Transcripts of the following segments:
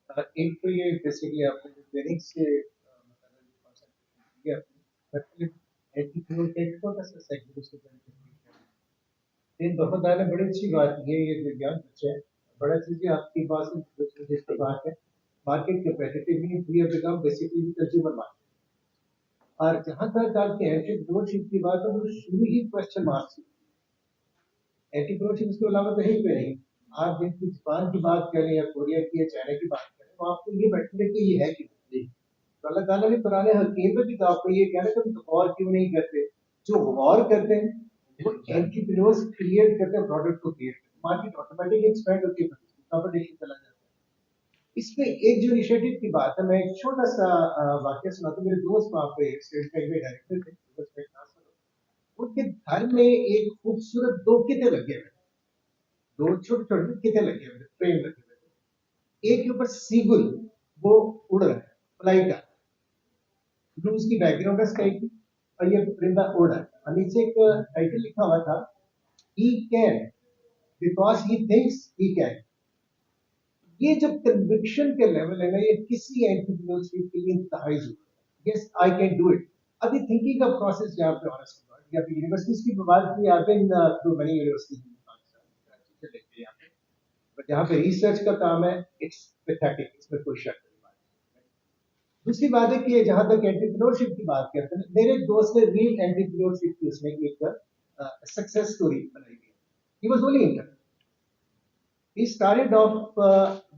एक तो ये बेसिकली आपने जो ट्रेनिंग से मतलब कॉन्सेप्ट दिया आपने एंटीप्रेन्योर टेक को कैसे सेगमेंट उसके बेनिफिट इन बहुत दायरे बड़ी अच्छी बात ये जो ज्ञान बच्चे हैं बड़ा चीज़ें आपकी बात से जिस पर बात है मार्केट कैपेसिटी भी we have become basically consumer market और जहाँ तक आपकी एंटीप्रेन्योरशिप की बात है वो शुरू ही क्वेश्चन मार्क से एंटीप्रेन्योरशिप इसके अलावा कहीं पे नहीं आप जिनकी जापान की बात करें या कोरिया की या चाइना की बात करें तो आपको ये बैठने कि ये है कि नहीं तो अल्लाह ताला ने पुराने हकीम में भी तो आपको ये कहना कि तुम गौर क्यों नहीं करते जो गौर करते हैं वो एंटीप्रेन्योर्स क्रिएट करते हैं प्रोडक्ट को क्रिएट करते हैं मार्केट ऑटोमेटिकली एक्सपैंड होती है कंपटीशन चला जाता है इसमें एक जो इनिशिएटिव की बात है मैं एक छोटा सा वाक्य सुनाता हूँ मेरे दोस्त वहाँ पे स्टेट बैंक में डायरेक्टर थे उसमें उनके घर में एक खूबसूरत दो किते लगे हुए दो छोटे छोटे किते लगे हुए फ्रेम लगे हुए एक के ऊपर सीगुल वो उड़ रहा है फ्लाई का जो उसकी बैकग्राउंड है स्काई की और ये परिंदा उड़ रहा है और नीचे एक टाइटल लिखा हुआ था he can because he thinks he can ये जब कन्विक्शन के लेवल है ना ये किसी एंटरप्रेन्योरशिप के लिए इंतहाई जरूरी है yes I can do it अभी थिंकिंग का प्रोसेस जहाँ पे ऑनेस्ट या फिर यूनिवर्सिटीज की बात की यहाँ पे थ्रू मेनी यूनिवर्सिटीज से लेके यहाँ पे बट जहाँ पे रिसर्च का काम है इट्स पैथेटिक इसमें कोई शक नहीं बात दूसरी बात है कि जहाँ तक एंटरप्रेन्योरशिप की बात करते हैं मेरे दोस्त ने रियल एंटरप्रेन्योरशिप की उसमें एक सक्सेस स्टोरी बनाई है he was only inter he started off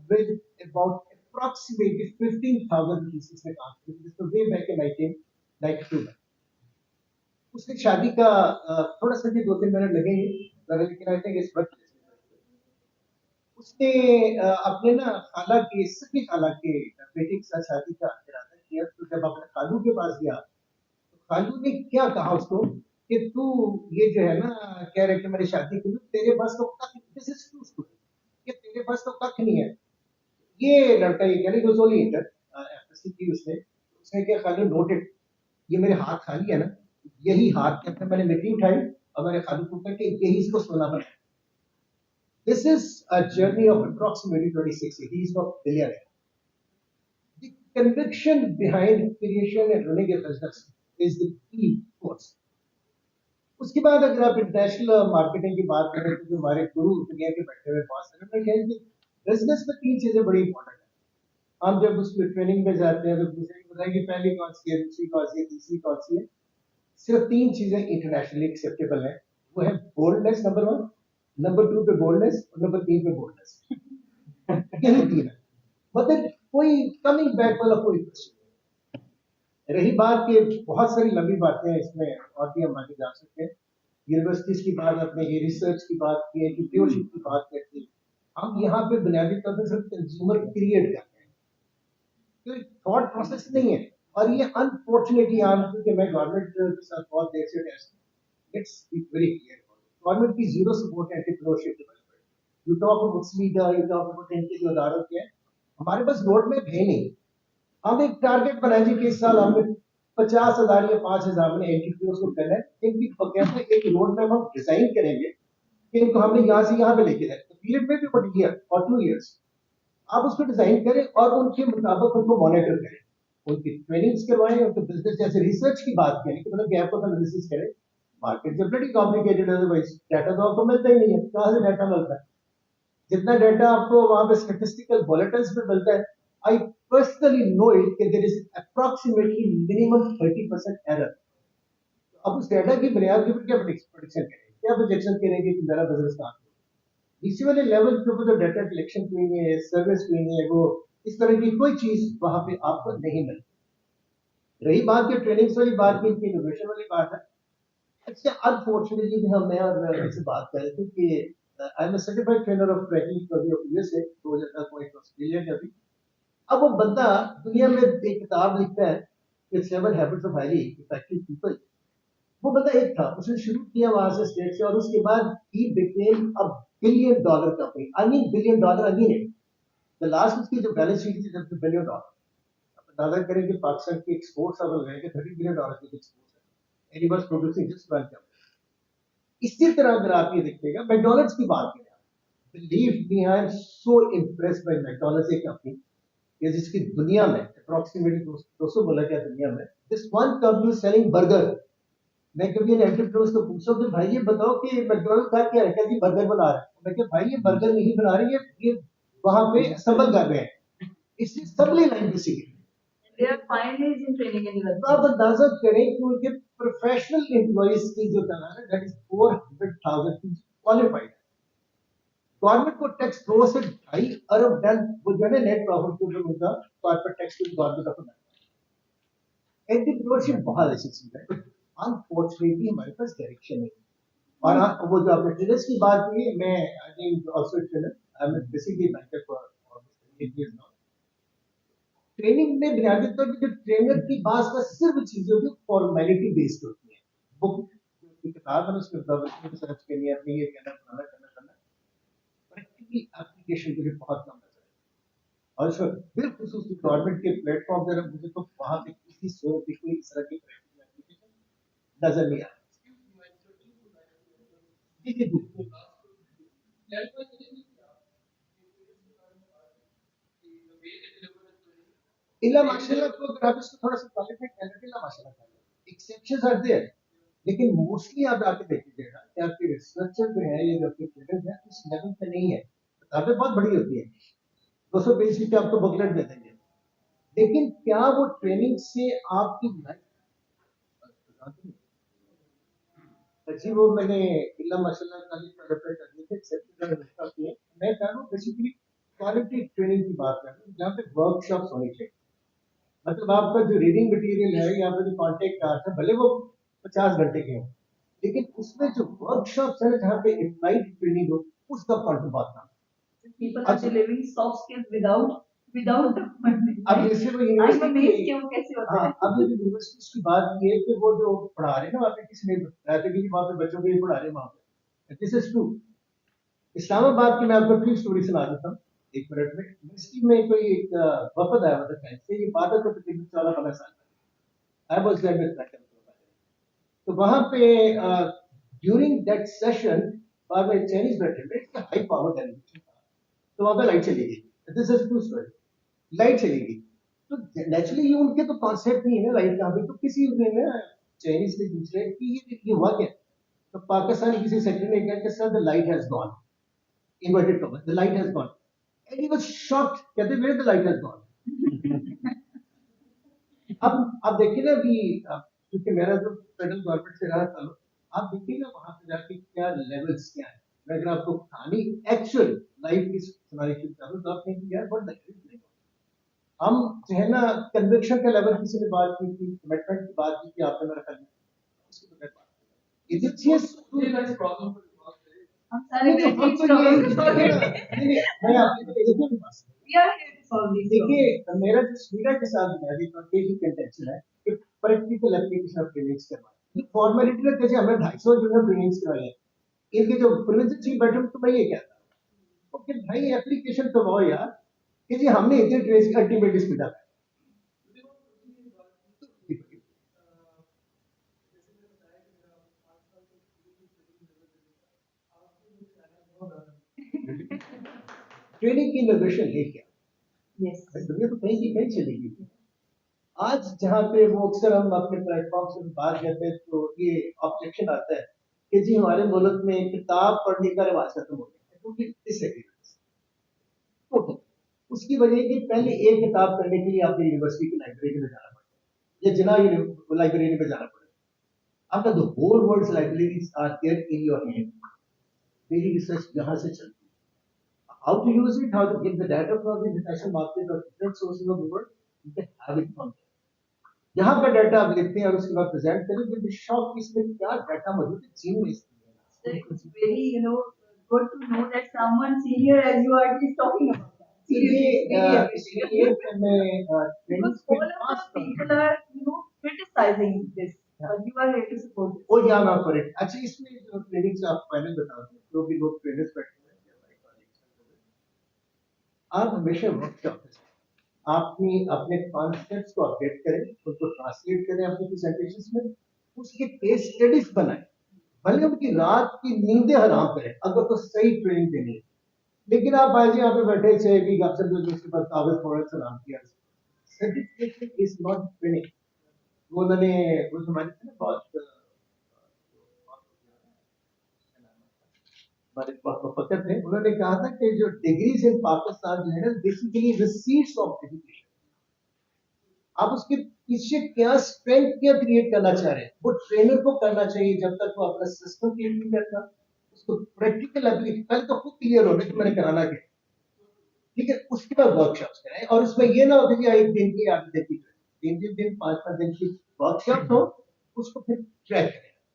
with about approximately 15,000 pieces में काम किया जिसको way back in 1992 में उसने शादी का थोड़ा सा भी 2-3 मिनट लगे लेकिन आई थिंक इस वक्त उसने अपने ना खाला के सगी खाला के बेटे के साथ शादी का इरादा किया तो जब अपने खालू के पास गया तो खालू ने क्या कहा उसको कि तू ये जो है ना कह रहे कि मेरी शादी की तेरे पास तो दिस इज टू स्टूडेंट कि तेरे पास तो कख नहीं है ये लड़का ये कह रही रोजोली इंटर एफएससी की उसने उसने क्या खाली नोटेड ये मेरे हाथ खाली है ना यही हाथ के अंदर मैंने मिट्टी उठाई और मैंने खाली को करके यही इसको सोना बनाया this is a journey of approximately 26 years he is not billionaire the conviction behind creation and running a business is the key force उसके बाद अगर आप इंटरनेशनल मार्केटिंग की बात करें तो जो हमारे गुरु दुनिया के बैठे हुए बहुत सारे मैं कहें कि बिजनेस में 3 चीजें बड़ी इंपॉर्टेंट है हम जब उसमें ट्रेनिंग में जाते हैं तो दूसरे को बताएं कि पहली कौन सी है दूसरी कौन सी है तीसरी कौन सी है सिर्फ 3 चीजें इंटरनेशनली एक्सेप्टेबल है वो है बोल्डनेस नंबर 1 नंबर 2 पे बोल्डनेस और नंबर 3 पे बोल्डनेस यही 3 है मतलब कोई कमिंग बैक वाला कोई क्वेश्चन रही बात कि बहुत सारी लंबी बातें हैं इसमें और भी हम आगे जा सकते हैं यूनिवर्सिटीज की बात अपने ये रिसर्च की बात की है कि प्योरशिप की बात करते हैं हम यहाँ पे बुनियादी तौर पर सिर्फ कंज्यूमर क्रिएट करते हैं तो थॉट प्रोसेस नहीं है और ये अनफॉर्चुनेटली आम क्योंकि मैं गवर्नमेंट के साथ बहुत देर से test it's very clear government की जीरो सपोर्ट है entrepreneurship development you talk about slider you talk about इनके जो अदारों के हैं हमारे पास रोड मैप है नहीं हम एक टारगेट बनाए जी कि इस साल हमने 50,000 या 5,000 में एंटरप्रेन्योर्स को करना है इनकी बकायदा एक रोड मैप हम डिजाइन करेंगे कि इनको हमने यहाँ से यहाँ पे लेके जाए तो पीरियड में भी 1 ईयर और 2 इयर्स आप उसको डिजाइन करें और उनके मुताबिक उनको मॉनिटर करें उनकी ट्रेनिंग्स करवाएं उनके बिजनेस जैसे रिसर्च की बात करें कि मतलब गैप का एनालिसिस करें मार्केट जब बड़ी कॉम्प्लिकेटेड है अदरवाइज डाटा तो आपको मिलता ही नहीं है कहाँ से डाटा मिलता है जितना डाटा आपको वहां पे स्टैटिस्टिकल बुलेटिन्स में मिलता है I personally know it that there is approximately minimum 30% error. अब उस डेटा की बुनियाद के ऊपर क्या प्रेडिक्शन करें क्या प्रोजेक्शन करेंगे कि मेरा बिजनेस कहाँ इसी वाले लेवल के ऊपर जो डेटा कलेक्शन की हुई है सर्विस की हुई है वो इस तरह की कोई चीज वहां पे आपको नहीं मिलती रही बात की ट्रेनिंग्स वाली बात की इनोवेशन वाली बात है अच्छा अनफॉर्चुनेटली भी हम मैं और इससे बात कर रहे थे कि I am a certified trainer of tracking study of USA 2010 point Australia का भी अब वो बंदा दुनिया में एक किताब लिखता है कि 7 habits of highly effective people वो बंदा एक था उसने शुरू किया वहां से स्टेट से और उसके बाद he became a billion dollar company I mean billion dollar again the last उसकी जो बैलेंस शीट थी जब बिलियन डॉलर दादा करें कि पाकिस्तान की एक्सपोर्ट्स अब गए कि 30 बिलियन डॉलर की एक्सपोर्ट्स है and he was producing just one company इसी तरह अगर आप ये देखिएगा मैकडॉनल्ड्स की बात करें believe me I am so impressed by McDonald's एक कंपनी या जिसकी दुनिया में अप्रोक्सीमेटली 200 बोला गया दुनिया में, this one company selling burger. मैं कभी इन एंटरप्रेन्योर्स को पूछता हूँ कि भाई ये बताओ कि मैकडॉनल्ड का क्या है, क्या जी बर्गर बना रहा है, मैं क्या भाई ये बर्गर नहीं बना रही है, ये वहां पे असेंबल कर रहे हैं, इससे सबली line basically. Their final is in training and तो आप development. अंदाजा करें कि उनके प्रोफेशनल एम्प्लॉइज की जो तादाद है दैट इज 400,000 क्वालिफाइड। गवर्नमेंट को टैक्स 2 से 2.5 अरब डन वो जो है नेट प्रॉफिट के ऊपर उनका कॉर्पोरेट टैक्स की गवर्नमेंट का बनता है। एंटरप्रेन्योरशिप बहुत ऐसी चीज है, अनफॉर्चुनेटली हमारे पास डायरेक्शन नहीं। और वो जो आपने ट्रेनर्स की बात की, मैं I think also trainer, I am basically mentor for almost 8 years now। Training में बुनियादी तौर पर जो ट्रेनर की बात का सिर्फ चीजें होती है फॉर्मेलिटी बेस्ड होती है। बुक की किताब है उसके मुताबिक सर्च करनी है, अपनी ये करना करना करना करना, प्रैक्टिकली एप्लीकेशन के लिए बहुत कम नजर है। और इसमें बिलखुसूस गवर्नमेंट के प्लेटफॉर्म पर मुझे तो वहां पे किसी सूरत की कोई इस तरह की प्रैक्टिकल एप्लीकेशन नजर नहीं आ रही। जी जी जी। इल्ला माशाल्लाह तो अगर आप इसको थोड़ा सा क्वालिफाई कर लेते इल्ला माशाल्लाह कर लो, एक्सेप्शंस आर देयर, लेकिन मोस्टली आप आके देखिएगा कि आपके रिसर्चर जो है, ये जो आपके स्टूडेंट है, उस लेवल पे नहीं है। किताबें बहुत बड़ी होती है, 200 पेज की आपको बुकलेट दे देंगे, लेकिन क्या वो ट्रेनिंग से आपकी लाइफ जी वो मैंने इल्ला माशाल्लाह का भी क्वालिफाई कर दिए थे, एक्सेप्शनल रिस्क होती है। मैं कह रहा हूँ बेसिकली क्वालिटी ट्रेनिंग की बात कर रहा हूँ, जहाँ पे वर्कशॉप्स होनी चाहिए। मतलब आपका जो रीडिंग मटेरियल है या फिर जो कॉन्टेक्ट कार्ड है, भले वो 50 घंटे के हो, लेकिन उसमें जो वर्कशॉप्स है जहाँ पे अप्लाइड ट्रेनिंग हो, उसका कंटेंट बहुत कम। People are delivering soft skills without the funding. अब जैसे वो I'm यूनिवर्सिटी amazed कि वो कैसे होता हाँ, है। अब जो यूनिवर्सिटीज की बात की है कि वो जो पढ़ा रहे हैं ना वहाँ पे, किसी ने बताया था कि वहाँ पे बच्चों को ये पढ़ा रहे हैं वहाँ पे, दिस इज ट्रू। इस्लामाबाद की मैं आपको ट्रू स्टोरी सुना देता हूँ 1 मिनट में। यूनिवर्सिटी में कोई एक वफद आया हुआ था से, ये बात है तो तकरीबन 14-15 साल पहले। I was there with my तो वहां पे ड्यूरिंग दैट सेशन बाद में चाइनीज बैठे थे, इसका हाई पावर टेलीविजन था, तो वहां पे लाइट चली गई। This is true story, light चली गई। तो नेचुरली ये उनके तो कॉन्सेप्ट नहीं है ना लाइट का भी, तो किसी ने ना चाइनीज ने पूछा कि ये हुआ क्या, तो पाकिस्तानी किसी सेक्रेटरी ने कहा कि sir the light has gone, inverted commas, the light has gone, and he was shocked, कहते where the light has gone। अब देखिए ना अभी, क्योंकि मेरा जो फेडरल गवर्नमेंट से रहा था, आप देखिए ना वहां पे जाके क्या लेवल्स क्या है। मैं अगर आपको कहानी एक्चुअल लाइफ की सुनाई शुरू करूं तो आप कहेंगे यार बहुत तकलीफ। हम जो है ना कन्विक्शन का लेवल, किसी ने बात की थी, कमिटमेंट की बात की थी, आपने मेरा ख्याल उसकी तो मैं बात इज इट यस प्रॉब्लम। हम सारे हम तो ये मैं आपको देखिए देखिए मेरा जो स्पीडा के साथ बुनियादी तौर पे ही कंटेंशन है कि प्रैक्टिकल एप्लीकेशन ऑफ ट्रेनिंग्स करवाएं। फॉर्मेलिटी में कैसे हमें 250 जो है ट्रेनिंग्स करवाई है, इनके जो प्रिंसिपल चीफ बैठे तो मैं ये कहता हूँ कि भाई एप्लीकेशन करवाओ यार, कि जी हमने इतने ट्रेस अल्टीमेट स्पीडा है। ट्रेनिंग की इनोवेशन है क्या? Yes. दुनिया तो कहीं की कहीं चलेगी। आज जहाँ पे वो अक्सर हम अपने प्लेटफॉर्म से बात करते हैं तो ये ऑब्जेक्शन आता है कि जी हमारे मुल्क में किताब पढ़ने का रिवाज खत्म हो गया है, क्योंकि तो उसकी वजह कि पहले एक किताब पढ़ने के लिए आपको यूनिवर्सिटी की लाइब्रेरी में जाना पड़ता या जिला लाइब्रेरी में जाना पड़ता। अब the whole world libraries are there in your hand, मेरी रिसर्च यहाँ से चलती है। How to use it, how to get the data from the international market or different sources of the world, you can have it from there। यहाँ का data आप लिखते हैं और उसके बाद प्रेजेंट करें, विद शॉक इसमें क्या डाटा मौजूद है, चीन में It's very, good to know that someone senior as you are is talking about that. इसलिए मैं Because all of the people are, criticizing this, but you are here to support this. ओ या not correct. अच्छा इसमें जो trainings आप पहले बता दें, जो भी लोग ट्रेनर्स बैठे हैं, आप हमेशा वर्कशॉप अपनी अपने कॉन्सेप्ट्स को अपडेट करें, उनको ट्रांसलेट करें अपनी प्रेजेंटेशंस में, उसके केस स्टडीज बनाएं, भले उनकी रात की नींदें हराम करें अगर तो सही ट्रेनिंग देनी है। लेकिन आप भाई जी यहाँ पे बैठे थे कि आपसे जो उसके बाद कागज थोड़ा सा नाम किया सर्टिफिकेट इज नॉट विनिंग। वो उन्होंने वो हमारे थे ना बहुत हमारे प्रोफेसर थे, उन्होंने कहा था कि जो डिग्रीज इन पाकिस्तान जो है ना बेसिकली रिसीट्स ऑफ एजुकेशन। आप उसके पीछे क्या स्ट्रेंथ क्या क्रिएट करना चाह रहे हैं, वो ट्रेनर को करना चाहिए जब तक वो अपना सिस्टम क्रिएट नहीं करता। उसको प्रैक्टिकल एप्लीकेशन पहले तो खुद क्लियर हो कि मैंने कराना क्या, ठीक है, उसके बाद वर्कशॉप्स कराएं। और उसमें ये ना हो कि एक दिन की आप देखिए 3 दिन 5 दिन की वर्कशॉप हो, उसको फिर ट्रैक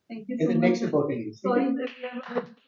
Thank you करें so much. Next reporting. Sorry, sir, we are